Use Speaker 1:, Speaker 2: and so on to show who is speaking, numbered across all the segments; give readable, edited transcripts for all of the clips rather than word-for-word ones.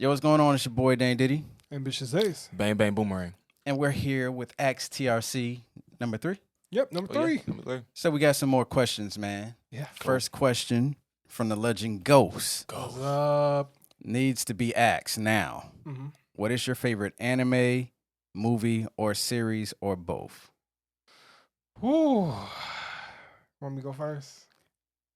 Speaker 1: Yo, what's going on? It's your boy Dane Diddy,
Speaker 2: Ambitious Ace.
Speaker 3: Bang Bang Boomerang.
Speaker 1: and we're here with Axe TRC number 3.
Speaker 2: Yep, number three.
Speaker 3: Yeah, number 3.
Speaker 1: So we got some more questions, man.
Speaker 2: Yeah.
Speaker 1: First question from the legend Ghost
Speaker 2: What's up?
Speaker 1: needs to be asked now.
Speaker 2: Mm-hmm.
Speaker 1: What is your favorite anime, movie, or series, or both?
Speaker 2: Whew. Want me to go first?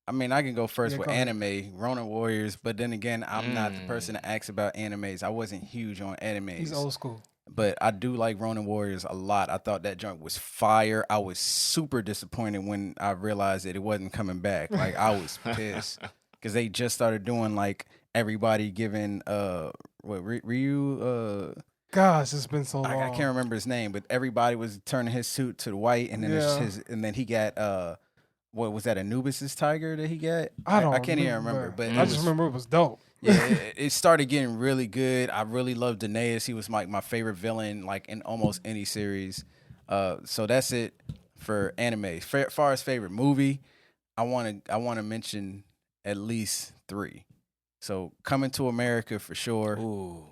Speaker 1: I mean, I can go first
Speaker 2: Yeah,
Speaker 1: with
Speaker 2: go ahead.
Speaker 1: anime, Ronin Warriors, but then again, I'm not the person to ask about animes. I wasn't huge on animes.
Speaker 2: He's old school.
Speaker 1: But I do like Ronin Warriors a lot. I thought that joint was fire. I was super disappointed when I realized that it wasn't coming back. Like, I was pissed because they just started doing like everybody giving Ryu.
Speaker 2: Gosh, it's been so long.
Speaker 1: I can't remember his name, but everybody was turning his suit to the white, and then and then he got what was that, Anubis's tiger that he got? I can't even remember, but
Speaker 2: I just remember it was dope.
Speaker 1: Yeah, it started getting really good. I really loved Danaeus. He was like my favorite villain, like in almost any series. So that's it for anime. Far as favorite movie, I want to mention at least 3. So Coming to America for sure.
Speaker 3: Ooh.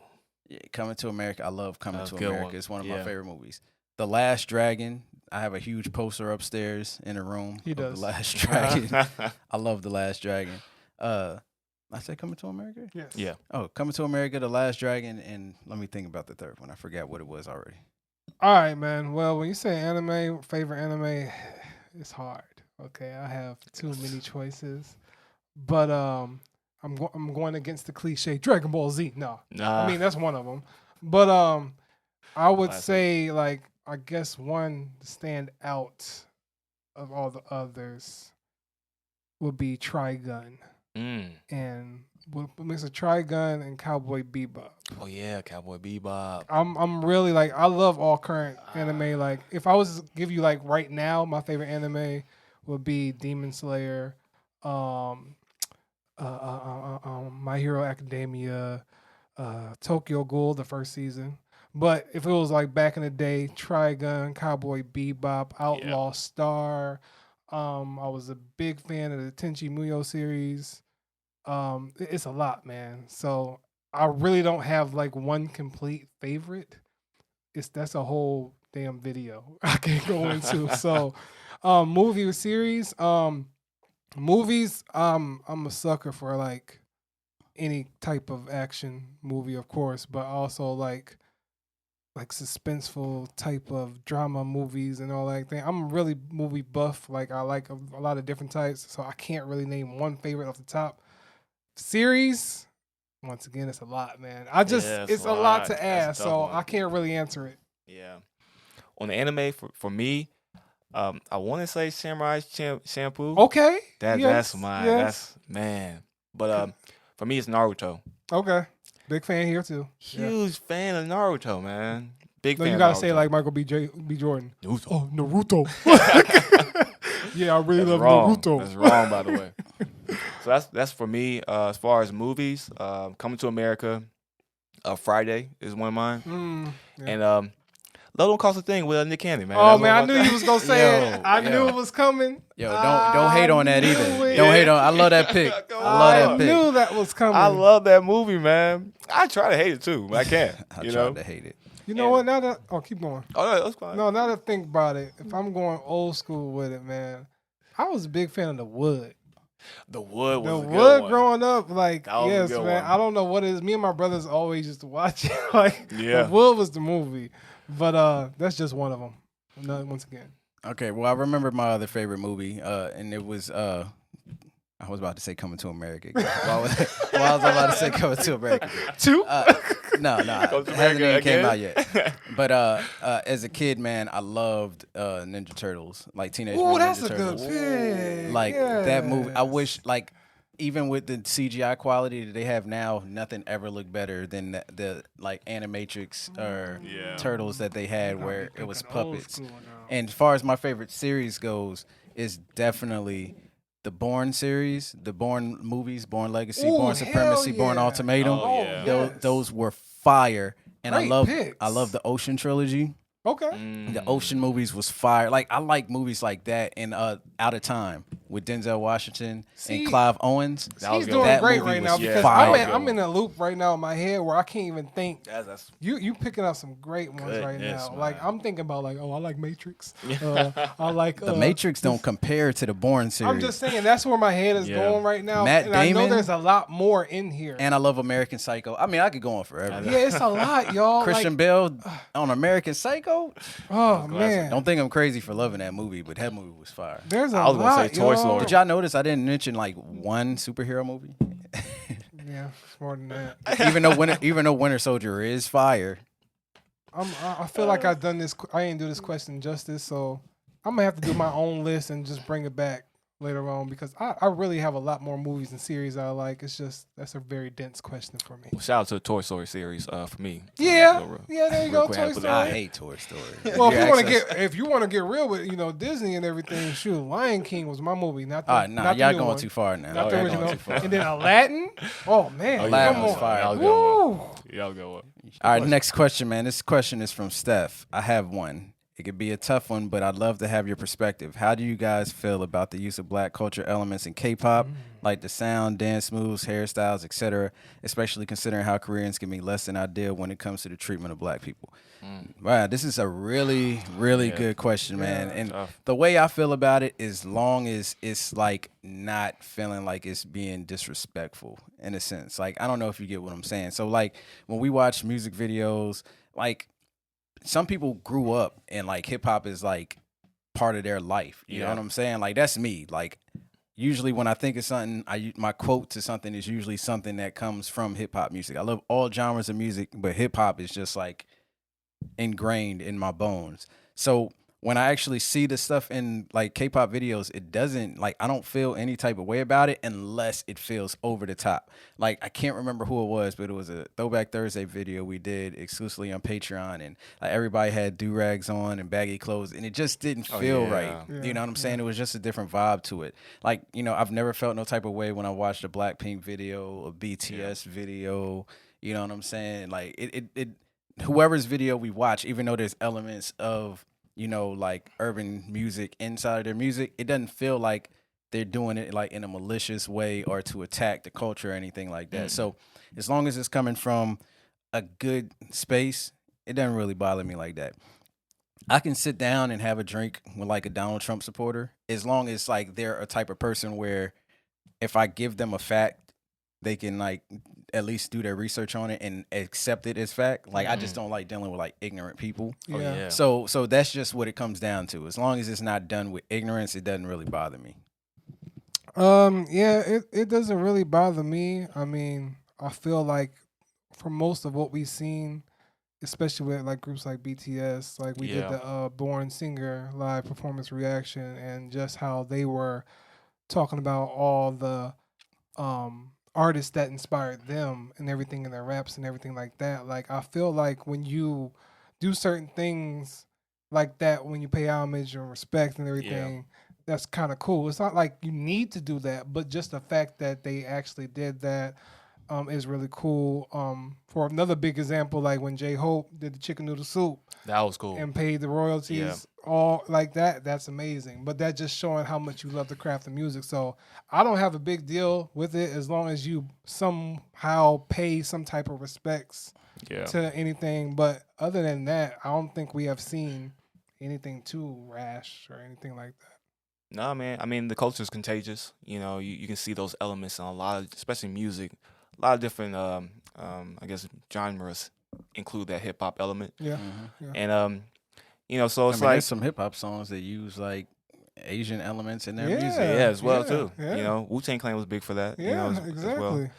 Speaker 1: Yeah, Coming to America. I love Coming
Speaker 3: That's
Speaker 1: to
Speaker 3: a good
Speaker 1: America.
Speaker 3: one.
Speaker 1: It's one of
Speaker 3: Yeah.
Speaker 1: my favorite movies. The Last Dragon. I have a huge poster upstairs in a room.
Speaker 2: He
Speaker 1: of
Speaker 2: does.
Speaker 1: The Last Dragon. I love The Last Dragon. I said Coming to America?
Speaker 2: Yes.
Speaker 3: Yeah.
Speaker 1: Oh, Coming to America, The Last Dragon, and let me think about the third one. I forgot what it was already.
Speaker 2: All right, man. Well, when you say anime, favorite anime, it's hard. Okay, I have too many choices, but I'm going against the cliche Dragon Ball Z. No, I mean that's one of them. But I would
Speaker 3: Classic.
Speaker 2: say like I guess one to stand out of all the others would be Trigun. And what makes a Trigun and Cowboy Bebop.
Speaker 3: Oh yeah, Cowboy Bebop.
Speaker 2: I'm really like I love all current anime. Like if I was to give you like right now, my favorite anime would be Demon Slayer, My Hero Academia, Tokyo Ghoul, the first season. But if it was like back in the day, Trigun, Cowboy Bebop, Outlaw Star. I was a big fan of the Tenchi Muyo series. It's a lot, man. So I really don't have like one complete favorite. That's a whole damn video I can go into. So, movie or series. Movies. I'm a sucker for like any type of action movie, of course, but also like suspenseful type of drama movies and all that thing. I'm really movie buff. Like I like a lot of different types, so I can't really name one favorite off the top. Series, once again, it's a lot, man. It's a lot to ask, so I can't really answer it.
Speaker 3: Yeah. On the anime, for me, I want to say Samurai Shampoo.
Speaker 2: Okay.
Speaker 3: That's mine. That's man. But for me, it's Naruto.
Speaker 2: Okay. Big fan here too.
Speaker 3: Huge fan of Naruto, man. Big
Speaker 2: No,
Speaker 3: fan.
Speaker 2: you gotta
Speaker 3: of
Speaker 2: say it
Speaker 3: Naruto.
Speaker 2: like Michael B. Jordan.
Speaker 3: Naruto.
Speaker 2: Oh, Naruto. Yeah, I really love
Speaker 3: wrong.
Speaker 2: Naruto.
Speaker 3: That's wrong, by the way. So that's for me. As far as movies, Coming to America, Friday is one of mine, and Love Don't Cost a Thing with Nick Cannon, man.
Speaker 2: Oh
Speaker 3: That's
Speaker 2: man, I
Speaker 3: one of
Speaker 2: knew
Speaker 3: my-
Speaker 2: you was gonna say it. I
Speaker 1: Yo.
Speaker 2: knew it was coming.
Speaker 1: Yo, don't hate on that either.
Speaker 2: knew it.
Speaker 1: Don't hate on. I love that pick. I love
Speaker 2: I
Speaker 1: that pick.
Speaker 2: knew that was coming.
Speaker 3: I love that movie, man. I try to hate it too, but I can't.
Speaker 1: I
Speaker 3: you
Speaker 1: tried
Speaker 3: know.
Speaker 1: to hate it.
Speaker 2: You know what? Now that keep going.
Speaker 3: Oh, no, that's fine.
Speaker 2: No, now that I think about it, if I'm going old school with it, man, I was a big fan of The Wood.
Speaker 3: The Wood was
Speaker 2: The
Speaker 3: a good
Speaker 2: Wood
Speaker 3: one.
Speaker 2: growing up, like
Speaker 3: That was a
Speaker 2: yes,
Speaker 3: good
Speaker 2: man.
Speaker 3: one.
Speaker 2: I don't know what it is. Me and my brothers always used to watch it. Like
Speaker 3: Yeah.
Speaker 2: The Wood was the movie, but that's just one of them. Once again,
Speaker 1: Okay, well, I remember my other favorite movie, and it was I was about to say Coming to America. Why was I about to say Coming to America?
Speaker 2: two.
Speaker 1: No,
Speaker 3: Come to
Speaker 1: it hasn't even
Speaker 3: America
Speaker 1: came
Speaker 3: again?
Speaker 1: out yet. But as a kid, man, I loved Ninja Turtles, like Teenage
Speaker 2: Oh,
Speaker 1: Mutant
Speaker 2: that's
Speaker 1: Ninja
Speaker 2: a
Speaker 1: Turtles.
Speaker 2: good pick.
Speaker 1: Like that movie. I
Speaker 2: Yes.
Speaker 1: wish, like, even with the CGI quality that they have now, nothing ever looked better than the like Animatrix or
Speaker 3: Yeah.
Speaker 1: Turtles that they had, where it was
Speaker 2: Thinking old
Speaker 1: puppets.
Speaker 2: school now.
Speaker 1: And as far as my favorite series goes, is definitely the Bourne series, the Bourne movies, Bourne Legacy,
Speaker 2: Ooh,
Speaker 1: Bourne Supremacy,
Speaker 2: hell
Speaker 1: Bourne
Speaker 2: yeah.
Speaker 1: Ultimatum.
Speaker 3: Oh, yeah.
Speaker 1: Those,
Speaker 2: yes.
Speaker 1: those were fire, and
Speaker 2: Great
Speaker 1: I
Speaker 2: picks.
Speaker 1: love the Ocean trilogy.
Speaker 2: Okay.
Speaker 1: The Ocean movies was fire. Like I like movies like that and Out of Time with Denzel Washington and Clive Owens.
Speaker 2: He's doing great right now because I'm in a loop right now in my head where I can't even think.
Speaker 3: That's
Speaker 2: you picking up some great ones right now. Man. Like I'm thinking about like, I like Matrix. I like
Speaker 1: the Matrix don't compare to the Bourne series.
Speaker 2: I'm just saying that's where my head is going right now.
Speaker 1: Matt
Speaker 2: and
Speaker 1: Damon,
Speaker 2: I know there's a lot more in here.
Speaker 1: And I love American Psycho. I mean, I could go on forever.
Speaker 2: Yeah, it's a lot, y'all.
Speaker 1: Christian Bale on American Psycho.
Speaker 2: Oh man!
Speaker 1: Don't think I'm crazy for loving that movie, but that movie was fire.
Speaker 2: There's a lot. I was gonna say
Speaker 3: Toy Story.
Speaker 1: Did y'all notice I didn't mention like one superhero movie?
Speaker 2: Yeah, it's more than that.
Speaker 1: even though Winter Soldier is fire.
Speaker 2: I feel like I've done this. I didn't do this question justice, so I'm gonna have to do my own list and just bring it back later on because I really have a lot more movies and series I like. It's just that's a very dense question for me.
Speaker 3: Well, shout out to the Toy Story series for me.
Speaker 2: Yeah, there you go, Toy Story.
Speaker 1: I hate Toy Story.
Speaker 2: Well, if you want to get real with Disney and everything, shoot, Lion King was my movie, not the not
Speaker 1: y'all
Speaker 2: the new
Speaker 1: going
Speaker 2: one.
Speaker 1: too far now.
Speaker 2: Not the original. And then Aladdin. Oh man,
Speaker 1: Aladdin was fire.
Speaker 3: Y'all go.
Speaker 1: All right, next question, man. This question is from Steph. I have one. It could be a tough one, but I'd love to have your perspective. How do you guys feel about the use of black culture elements in K-pop, like the sound, dance moves, hairstyles, etc., especially considering how Koreans can be less than ideal when it comes to the treatment of black people? Wow, this is a really, really good question, man. And the way I feel about it, as long as it's like not feeling like it's being disrespectful in a sense. Like, I don't know if you get what I'm saying. So, like, when we watch music videos, like, some people grew up and like hip hop is like part of their life. You know what I'm saying? Like that's me. Like usually when I think of something, my quote to something is usually something that comes from hip hop music. I love all genres of music, but hip hop is just like ingrained in my bones. So when I actually see the stuff in like K-pop videos, it doesn't like I don't feel any type of way about it unless it feels over the top. Like I can't remember who it was, but it was a Throwback Thursday video we did exclusively on Patreon, and like, everybody had do-rags on and baggy clothes, and it just didn't feel right. You know what I'm saying? It was just a different vibe to it. Like, you know, I've never felt no type of way when I watched a Blackpink video, a BTS video. You know what I'm saying? Like it whoever's video we watch, even though there's elements of like urban music inside of their music, it doesn't feel like they're doing it like in a malicious way or to attack the culture or anything like that. So as long as it's coming from a good space, it doesn't really bother me like that. I can sit down and have a drink with like a Donald Trump supporter as long as like they're a type of person where if I give them a fact, they can like at least do their research on it and accept it as fact. Like I just don't like dealing with like ignorant people. So that's just what it comes down to. As long as it's not done with ignorance, it doesn't really bother me.
Speaker 2: It doesn't really bother me. I mean, I feel like for most of what we've seen, especially with like groups like BTS, like we did the Born Singer live performance reaction, and just how they were talking about all the artists that inspired them and everything in their raps and everything like that. Like I feel like when you do certain things like that, when you pay homage and respect and everything, that's kind of cool. It's not like you need to do that, but just the fact that they actually did that is really cool. For another big example, like when J-Hope did the chicken noodle soup.
Speaker 3: That was cool.
Speaker 2: And paid the royalties, all like that. That's amazing. But that's just showing how much you love the craft of music. So I don't have a big deal with it as long as you somehow pay some type of respects to anything. But other than that, I don't think we have seen anything too rash or anything like that.
Speaker 3: No, man. I mean, the culture is contagious. You know, you can see those elements in a lot of, especially music, a lot of different, I guess, genres include that hip hop element. And so it's like
Speaker 1: there's some hip hop songs that use like Asian elements in their music.
Speaker 3: As well too. You know, Wu-Tang Clan was big for that.
Speaker 2: Exactly.
Speaker 3: As well.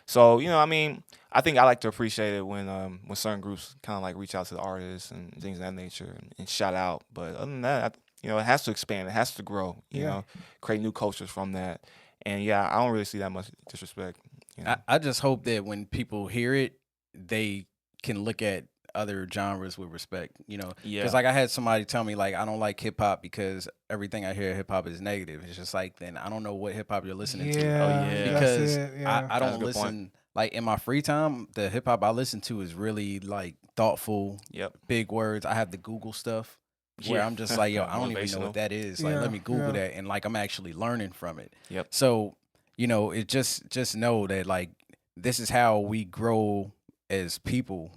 Speaker 3: So I mean, I think I like to appreciate it when certain groups kind of like reach out to the artists and things of that nature and shout out. But other than that, it has to expand. It has to grow. You know, create new cultures from that. And I don't really see that much disrespect. You know?
Speaker 1: I just hope that when people hear it, they can look at other genres with respect, because like I had somebody tell me like I don't like hip hop because everything I hear hip hop is negative. It's just like, then I don't know what hip hop you're listening to. Because I don't listen like in my free time. The hip hop I listen to is really like thoughtful,
Speaker 3: Yep.
Speaker 1: big words. I have the Google stuff where
Speaker 3: Yeah.
Speaker 1: I'm just like, yo, I don't even know
Speaker 3: Motivational.
Speaker 1: what that is. Like,
Speaker 2: Yeah,
Speaker 1: let me Google
Speaker 2: yeah.
Speaker 1: that, and like I'm actually learning from it.
Speaker 3: Yep.
Speaker 1: So, it just know that like this is how we grow as people,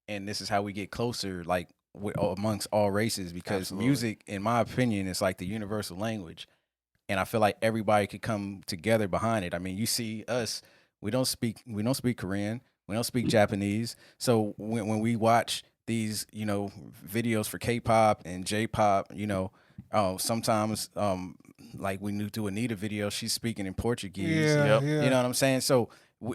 Speaker 1: and this is how we get closer, like amongst all races. Because
Speaker 3: Absolutely.
Speaker 1: music, in my opinion, is like the universal language, and I feel like everybody could come together behind it. I mean, you see us, we don't speak Korean, we don't speak Japanese. So when we watch these, videos for K-pop and J-pop, sometimes like when you do Anita video, she's speaking in Portuguese.
Speaker 2: Yeah,
Speaker 3: Yep.
Speaker 2: yeah.
Speaker 1: You know what I'm saying? So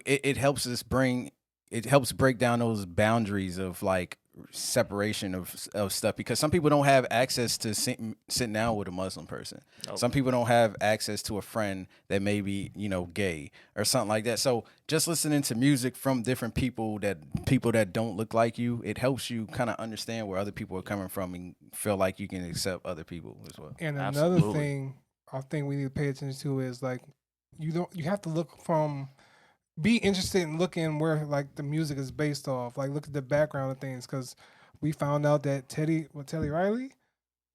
Speaker 1: it helps it helps break down those boundaries of like separation of stuff, because some people don't have access to sitting down with a Muslim person.
Speaker 3: Nope.
Speaker 1: Some people don't have access to a friend that may be, gay or something like that. So just listening to music from different people that don't look like you, it helps you kind of understand where other people are coming from and feel like you can accept other people as well.
Speaker 2: And another
Speaker 3: Absolutely.
Speaker 2: thing I think we need to pay attention to is like you have to be interested in looking where like the music is based off. Like look at the background of things, because we found out that Teddy Riley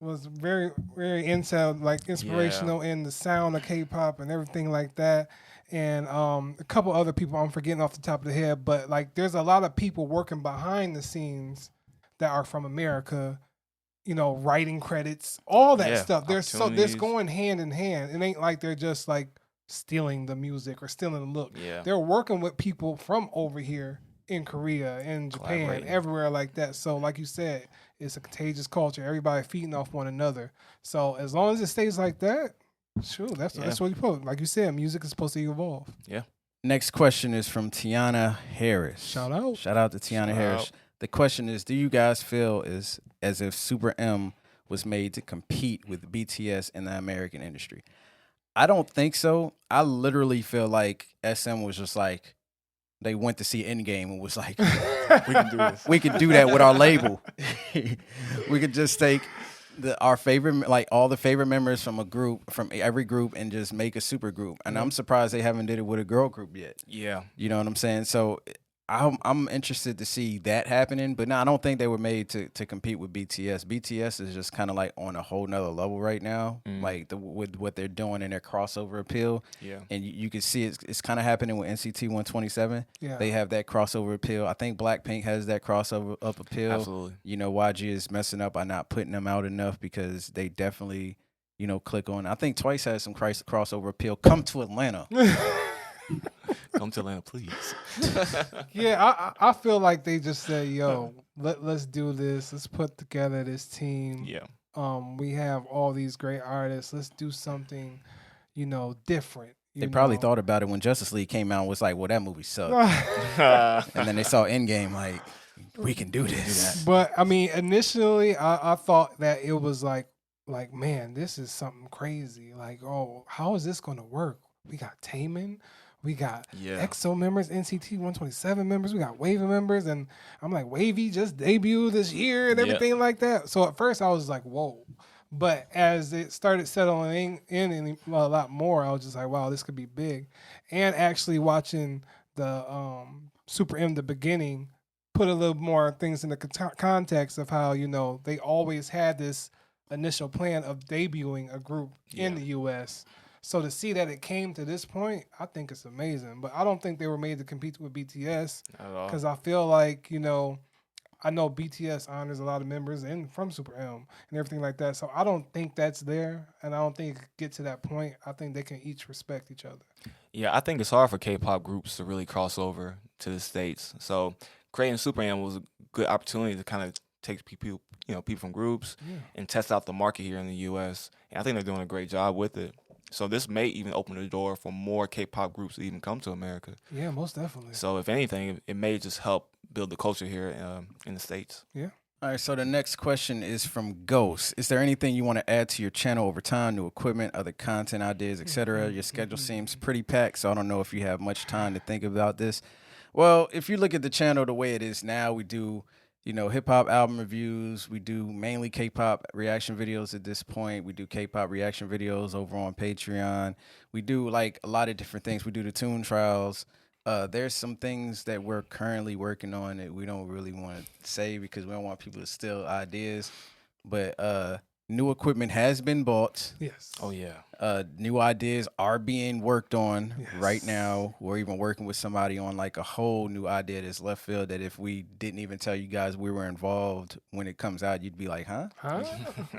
Speaker 2: was very, very into like inspirational in the sound of K-pop and everything like that. And a couple other people I'm forgetting off the top of the head, but like there's a lot of people working behind the scenes that are from America, writing credits, all that stuff. This
Speaker 3: opportunities.
Speaker 2: going hand in hand. It ain't like they're just like stealing the music or stealing the look.
Speaker 3: Yeah.
Speaker 2: They're working with people from over here in Korea, in Japan,
Speaker 3: Collaborating.
Speaker 2: everywhere like that. So like you said, it's a contagious culture. Everybody feeding off one another. So as long as it stays like that, sure, that's what you put. Like you said, music is supposed to evolve.
Speaker 3: Yeah.
Speaker 1: Next question is from Tiana Harris.
Speaker 2: Shout out.
Speaker 1: Shout out to Tiana
Speaker 3: Shout
Speaker 1: Harris.
Speaker 3: out.
Speaker 1: The question is, do you guys feel as if Super M was made to compete with BTS in the American industry? I don't think so. I literally feel like SM was just like, they went to see Endgame and was like,
Speaker 3: We can do this.
Speaker 1: we could do that with our label. We could just take our favorite, like all the favorite members from every group, and just make a super group. And I'm surprised they haven't did it with a girl group yet.
Speaker 3: Yeah.
Speaker 1: You know what I'm saying? So I'm interested to see that happening, but no, I don't think they were made to compete with BTS. BTS is just kind of like on a whole nother level right now, like with what they're doing in their crossover appeal.
Speaker 3: Yeah.
Speaker 1: And you can see it's kind of happening with NCT 127.
Speaker 2: Yeah.
Speaker 1: They have that crossover appeal. I think Blackpink has that crossover up appeal.
Speaker 3: Absolutely.
Speaker 1: YG is messing up by not putting them out enough, because they definitely, click on. I think Twice has some crossover appeal. Come to Atlanta.
Speaker 3: Come to Atlanta, please.
Speaker 2: Yeah, I feel like they just said, "Yo, let's do this. Let's put together this team.
Speaker 3: Yeah.
Speaker 2: We have all these great artists. Let's do something, different."
Speaker 1: They probably thought about it when Justice League came out and was like, well, that movie sucked. And then they saw Endgame, like, we can do this.
Speaker 2: But I mean, initially, I thought that it was like, man, this is something crazy. Like, oh, how is this going to work? We got Taemin. We got EXO members, NCT 127 members. We got Wavy members. And I'm like, Wavy just debuted this year and everything like that. So at first I was like, whoa. But as it started settling in a lot more, I was just like, wow, this could be big. And actually watching the Super M, the beginning, put a little more things in the context of how, they always had this initial plan of debuting a group in the U.S., so to see that it came to this point, I think it's amazing. But I don't think they were made to compete with BTS, because I feel like, I know BTS honors a lot of members from Super M and everything like that. So I don't think that's there, and I don't think it could get to that point. I think they can each respect each other.
Speaker 3: Yeah, I think it's hard for K-pop groups to really cross over to the States. So creating Super M was a good opportunity to kind of take people, people from groups and test out the market here in the U.S. And I think they're doing a great job with it. So this may even open the door for more K-pop groups to even come to America.
Speaker 2: Yeah, most definitely.
Speaker 3: So if anything, it may just help build the culture here in the States.
Speaker 2: Yeah.
Speaker 1: All right, so the next question is from Ghost. Is there anything you want to add to your channel over time, new equipment, other content ideas, etc.? Your schedule seems pretty packed, so I don't know if you have much time to think about this. Well, if you look at the channel the way it is now, we do hip-hop album reviews. We do mainly K-pop reaction videos at this point. We do K-pop reaction videos over on Patreon. We do, like, a lot of different things. We do the tune trials. There's some things that we're currently working on that we don't really want to say because we don't want people to steal ideas. But new equipment has been bought.
Speaker 2: Yes.
Speaker 3: Oh yeah.
Speaker 1: New ideas are being worked on right
Speaker 2: Yes.
Speaker 1: now. We're even working with somebody on like a whole new idea that's left field that if we didn't even tell you guys we were involved when it comes out, you'd be like, huh?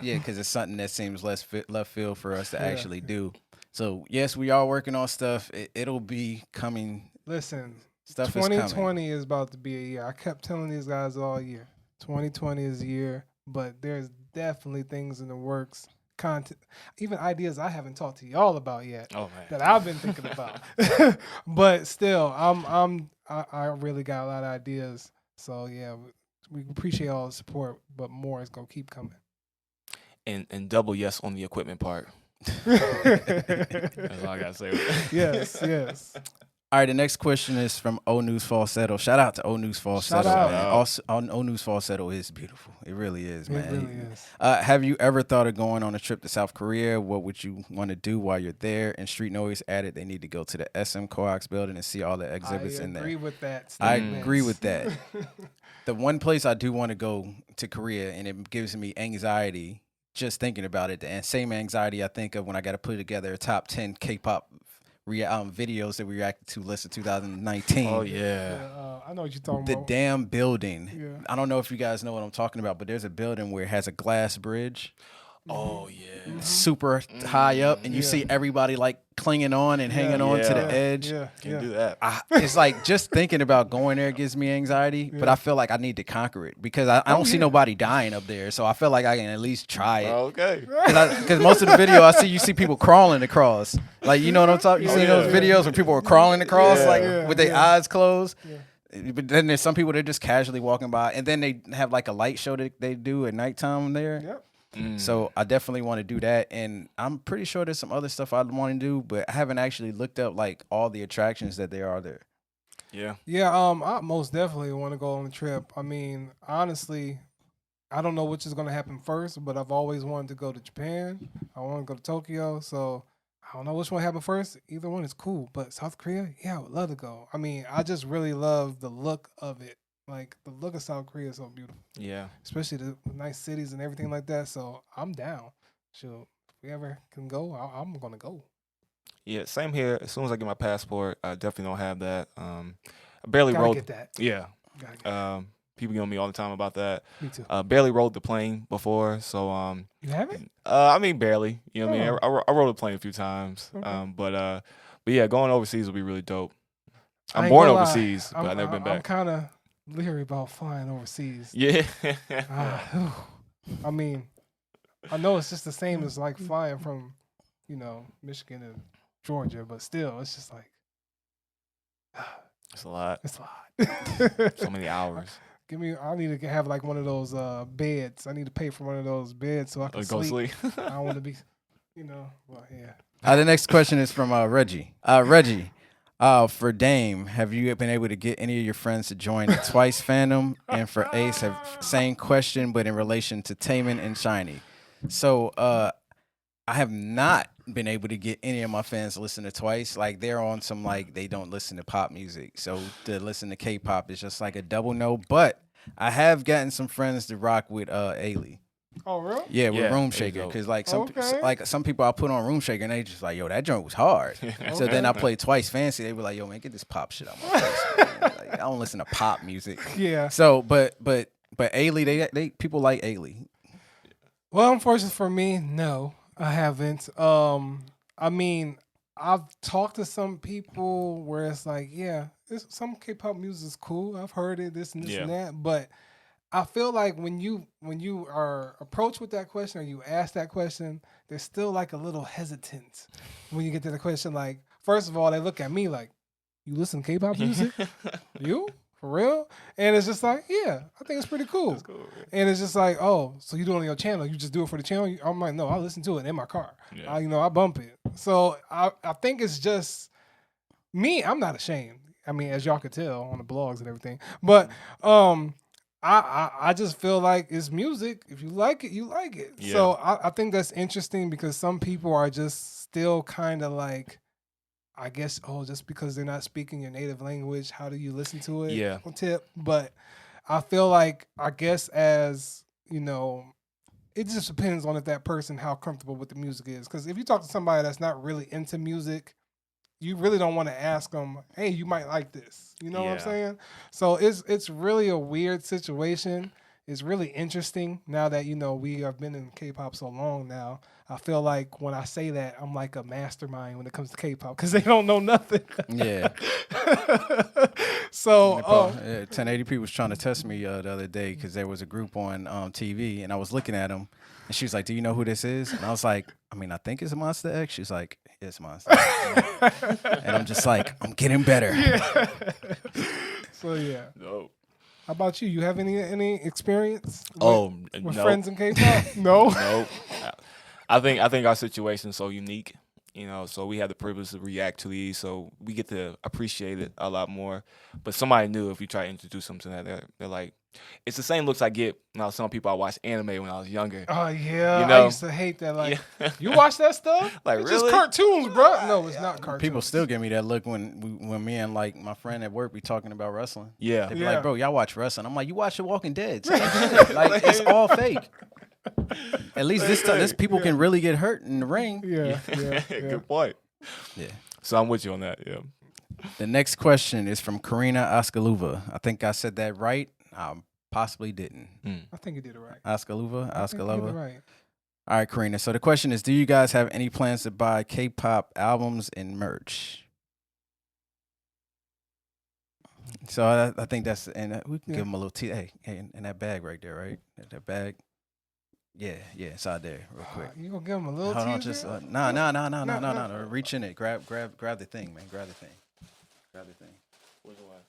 Speaker 1: Yeah, because it's something that seems left field for us to actually do. So yes, we are working on stuff. It'll be coming.
Speaker 2: Listen,
Speaker 1: Stuff
Speaker 2: 2020 is about to be a year. I kept telling these guys all year. 2020 is a year, but there's definitely things in the works. Content, even ideas I haven't talked to y'all about yet.
Speaker 3: Oh man.
Speaker 2: That I've been thinking about. But still, I really got a lot of ideas. So yeah, we appreciate all the support, but more is gonna keep coming.
Speaker 3: And double yes on the equipment part. That's all I gotta say.
Speaker 2: Yes.
Speaker 1: All right, the next question is from O News Falsetto. Shout out to O News Falsetto.
Speaker 2: Shout out.
Speaker 1: Man. Also, O News Falsetto is beautiful. It really is, man.
Speaker 2: It really is.
Speaker 1: Have you ever thought of going on a trip to South Korea? What would you want to do while you're there? And Street Noise added they need to go to the SM Coax building and see all the exhibits in there.
Speaker 2: I agree with that.
Speaker 1: I agree with that. The one place I do want to go to Korea, and it gives me anxiety just thinking about it, and same anxiety I think of when I got to put together a top 10 K-pop videos that we reacted to list of 2019.
Speaker 3: Oh yeah.
Speaker 2: I know what you're talking
Speaker 1: The
Speaker 2: about.
Speaker 1: damn building.
Speaker 2: Yeah.
Speaker 1: I don't know if you guys know what I'm talking about, but there's a building where it has a glass bridge.
Speaker 3: Oh yeah.
Speaker 1: Super high up, and you see everybody like clinging on and hanging on to the edge.
Speaker 3: Can't do that.
Speaker 1: It's like just thinking about going there gives me anxiety, but I feel like I need to conquer it because I don't see nobody dying up there, so I feel like I can at least try it.
Speaker 3: Okay.
Speaker 1: Because most of the video you see people crawling across. Like, you know what I'm talking? You see those videos where people are crawling across, with their eyes closed. Yeah. But then there's some people that are just casually walking by, and then they have like a light show that they do at nighttime there.
Speaker 2: Yep.
Speaker 1: So I definitely want to do that, and I'm pretty sure there's some other stuff I want to do, but I haven't actually looked up like all the attractions that there are there.
Speaker 3: Yeah.
Speaker 2: Yeah, I most definitely want to go on the trip. I mean, honestly, I don't know which is going to happen first, but I've always wanted to go to Japan. I want to go to Tokyo, so I don't know which one happened first. Either one is cool, but South Korea, yeah, I would love to go. I mean, I just really love the look of it. Like, the look of South Korea is so beautiful.
Speaker 3: Yeah.
Speaker 2: Especially the nice cities and everything like that. So I'm down. So if we ever can go, I'm going to go.
Speaker 3: Yeah, same here. As soon as I get my passport, I definitely don't have that. I barely
Speaker 2: Gotta
Speaker 3: rode.
Speaker 2: get that.
Speaker 3: Yeah.
Speaker 2: Gotta get that.
Speaker 3: People get on me all the time about that.
Speaker 2: Me too.
Speaker 3: Barely rode the plane before, so
Speaker 2: You haven't?
Speaker 3: I mean barely. You know what I mean? I rode the plane a few times.
Speaker 2: Okay.
Speaker 3: But yeah, going overseas will be really dope.
Speaker 2: I
Speaker 3: I'm
Speaker 2: ain't
Speaker 3: born
Speaker 2: gonna lie.
Speaker 3: overseas, but I've never been
Speaker 2: I'm
Speaker 3: back.
Speaker 2: kind of leery about flying overseas.
Speaker 3: Yeah.
Speaker 2: I mean, I know it's just the same as like flying from, Michigan to Georgia, but still, it's just like
Speaker 3: It's a lot.
Speaker 2: it's a lot.
Speaker 3: So many hours.
Speaker 2: I need to have like one of those beds. I need to pay for one of those beds so I can
Speaker 3: Go sleep.
Speaker 2: I don't want to be, well, yeah.
Speaker 1: The next question is from Reggie. Reggie, for Dame, have you been able to get any of your friends to join the Twice fandom? And for Ace, same question, but in relation to Taman and Shiny. So I have not been able to get any of my fans to listen to Twice. Like, they're on some, like, they don't listen to pop music. So to listen to K-pop is just like a double no. But I have gotten some friends to rock with Ailey.
Speaker 2: Oh, really?
Speaker 1: Yeah, with
Speaker 3: Yeah,
Speaker 1: Room
Speaker 3: there you
Speaker 1: Shaker.
Speaker 3: go.
Speaker 1: Because like some people I put on Room Shaker and they just like, yo, that joint was hard. So then I played Twice Fancy. They were like, yo, man, get this pop shit out my face. Like, I don't listen to pop music.
Speaker 2: Yeah.
Speaker 1: So but Ailey, they people like Ailey.
Speaker 2: Well, unfortunately for me, no, I haven't. I mean, I've talked to some people where it's like, yeah, some K-pop music is cool. I've heard it, this and this and that. But I feel like when you are approached with that question or you ask that question, there's still like a little hesitant when you get to the question. Like, first of all, they look at me like, you listen to K-pop music? You? For real? And it's just like, yeah, I think it's pretty cool.
Speaker 3: Cool,
Speaker 2: And it's just like, oh, so you do it on your channel? You just do it for the channel? I'm like, no, I listen to it in my car.
Speaker 3: Yeah.
Speaker 2: I bump it. So I think it's just me. I'm not ashamed. I mean, as y'all could tell on the blogs and everything. But I just feel like it's music. If you like it, you like it.
Speaker 3: Yeah.
Speaker 2: So I think that's interesting because some people are just still kind of like, I guess, just because they're not speaking your native language, how do you listen to it?
Speaker 3: Yeah.
Speaker 2: On tip. But I feel like, I guess, as, you know, it just depends on if that person, how comfortable with the music is. Because if you talk to somebody that's not really into music, you really don't want to ask them, hey, you might like this. You know what I'm saying? So it's really a weird situation. It's really interesting now that, you know, we have been in K-pop so long now. I feel like when I say that, I'm like a mastermind when it comes to K-pop because they don't know nothing.
Speaker 1: Yeah.
Speaker 2: So
Speaker 1: 1080p was trying to test me the other day because there was a group on TV and I was looking at them and she was like, "Do you know who this is?" And I was like, "I mean, I think it's Monster X." She's like, "It's Monster X." And I'm just like, I'm getting better.
Speaker 2: Yeah. So yeah.
Speaker 3: No.
Speaker 2: How about you? You have any experience with
Speaker 3: no.
Speaker 2: friends in K-pop? No.
Speaker 3: No. I think our situation is so unique, you know, so we have the privilege to react to these, so we get to appreciate it a lot more. But somebody knew if you try to introduce something to that, they're like, it's the same looks I get now. Some people I watched anime when I was younger.
Speaker 2: Oh yeah,
Speaker 3: you know?
Speaker 2: I used to hate that. Like, you watch that stuff?
Speaker 3: Like,
Speaker 2: it's
Speaker 3: really?
Speaker 2: just cartoons, bro. No, it's not cartoons.
Speaker 1: People still give me that look when me and like my friend at work be talking about wrestling.
Speaker 3: Yeah.
Speaker 1: They be like, "Bro, y'all watch wrestling?" I'm like, "You watch The Walking Dead?" Like, it's all fake. At least this people can really get hurt in the ring.
Speaker 2: Yeah.
Speaker 3: Good point.
Speaker 1: Yeah.
Speaker 3: So I'm with you on that. Yeah.
Speaker 1: The next question is from Karina Oscaluva. I think I said that right. I possibly didn't.
Speaker 2: I think you did it right.
Speaker 1: Oscaluva.
Speaker 2: Right.
Speaker 1: All right, Karina. So the question is, do you guys have any plans to buy K-pop albums and merch? So I think that's, and we can give them a little hey, in that bag right there, right? That bag. Yeah, it's out there real quick.
Speaker 2: You gonna give them a little
Speaker 1: Hold on,
Speaker 2: teaser?
Speaker 1: just no. Reach in it. Grab the thing, man. Grab the thing.
Speaker 3: Which one?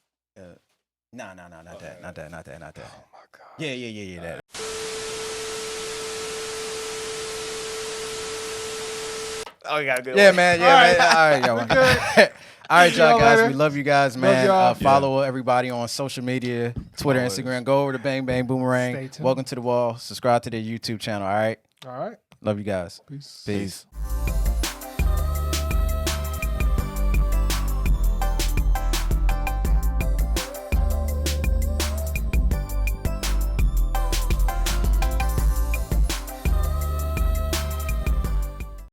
Speaker 1: No, not that. Not that.
Speaker 2: Oh my god.
Speaker 1: Yeah, that.
Speaker 3: Oh, you got a good
Speaker 1: Yeah,
Speaker 3: one.
Speaker 1: man. All right, yo. All right, y'all guys.
Speaker 2: later.
Speaker 1: We love you guys, man.
Speaker 2: y'all.
Speaker 1: Follow everybody on social media, Twitter,
Speaker 3: Always.
Speaker 1: Instagram. Go over to Bang Bang
Speaker 2: Stay
Speaker 1: Boomerang.
Speaker 2: tuned.
Speaker 1: Welcome to the wall. Subscribe to their YouTube channel. All right.
Speaker 2: All right.
Speaker 1: Love you guys.
Speaker 2: Peace.
Speaker 1: Peace.
Speaker 3: Peace.